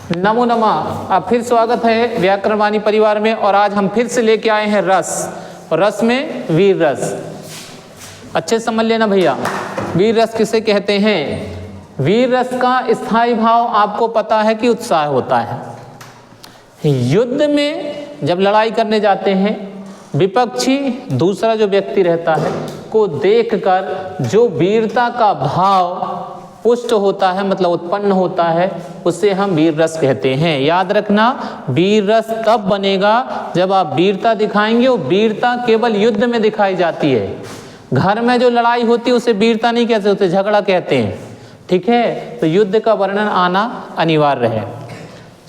नमो नमः। अब फिर स्वागत है व्याकरण वाणी परिवार में। और आज हम फिर से लेके आए हैं रस, और रस में वीर रस। अच्छे समझ लेना भैया, वीर रस किसे कहते हैं। वीर रस का स्थायी भाव आपको पता है कि उत्साह होता है। युद्ध में जब लड़ाई करने जाते हैं, विपक्षी दूसरा जो व्यक्ति रहता है को देखकर जो वीरता का भाव पुष्ट होता है, मतलब उत्पन्न होता है, उसे हम वीर रस कहते हैं। याद रखना, वीर रस तब बनेगा जब आप वीरता दिखाएंगे। और वीरता केवल युद्ध में दिखाई जाती है। घर में जो लड़ाई होती है उसे वीरता नहीं कहते, उसे झगड़ा कहते हैं। ठीक है, तो युद्ध का वर्णन आना अनिवार्य है।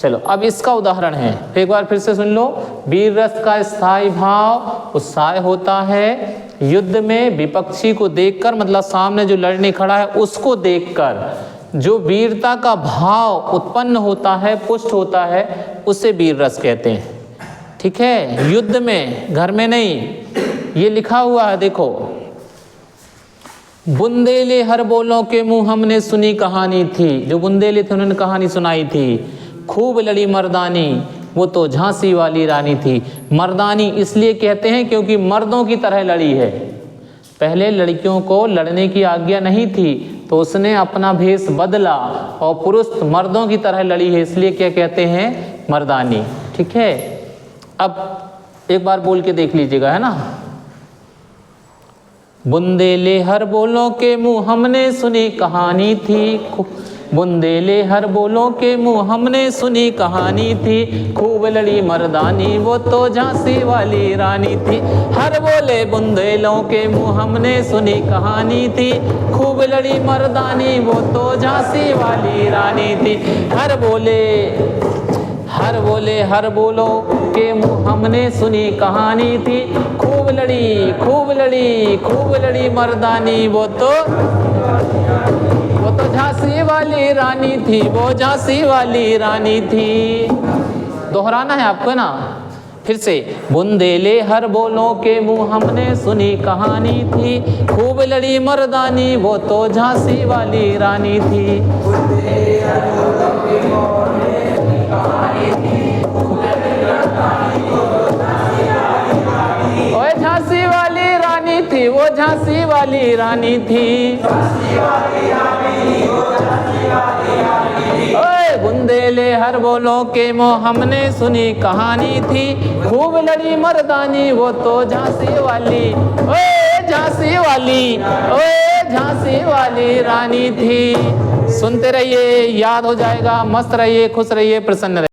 चलो अब इसका उदाहरण है, एक बार फिर से सुन लो। वीर रस का स्थायी भाव उत्साह होता है। युद्ध में विपक्षी को देखकर, मतलब सामने जो लड़ने खड़ा है उसको देखकर जो वीरता का भाव उत्पन्न होता है, पुष्ट होता है, उसे वीर रस कहते हैं। ठीक है, युद्ध में, घर में नहीं। ये लिखा हुआ है, देखो। बुंदेले हर बोलों के मुंह हमने सुनी कहानी थी। जो बुंदेले थे उन्होंने कहानी सुनाई थी। खूब लड़ी मर्दानी, वो तो झांसी वाली रानी थी। मर्दानी इसलिए कहते हैं क्योंकि मर्दों की तरह लड़ी है। पहले लड़कियों को लड़ने की आज्ञा नहीं थी, तो उसने अपना भेष बदला और पुरुष मर्दों की तरह लड़ी है, इसलिए क्या कहते हैं, मर्दानी। ठीक है, अब एक बार बोल के देख लीजिएगा, है ना। बुंदेले हर बोलों के मुंह हमने सुनी कहानी थी। बुंदेले हर बोलों के मुंह हमने सुनी कहानी थी। खूब लड़ी मर्दानी, वो तो झांसी वाली रानी थी। हर बोले बुंदेलों के मुंह हमने सुनी कहानी थी। खूब लड़ी मर्दानी, वो तो झांसी वाली रानी थी। हर बोलो के मुंह हमने सुनी कहानी थी। खूब लड़ी मर्दानी, वो तो झांसी वाली रानी थी, वो झांसी वाली रानी थी। दोहराना है आपको ना, फिर से। बुंदेले हर बोलों के मुंह हमने सुनी कहानी थी। खूब लड़ी मर्दानी, वो तो झांसी वाली रानी थी। ओए झांसी वाली रानी थी, वो झांसी वाली रानी थी। ओए बुंदेले हर बोलों के मुंह हमने सुनी कहानी थी। खूब लड़ी मर्दानी, वो तो झांसी वाली, ओए झांसी वाली रानी थी। सुनते रहिए, याद हो जाएगा। मस्त रहिए, खुश रहिए, प्रसन्न रहिए।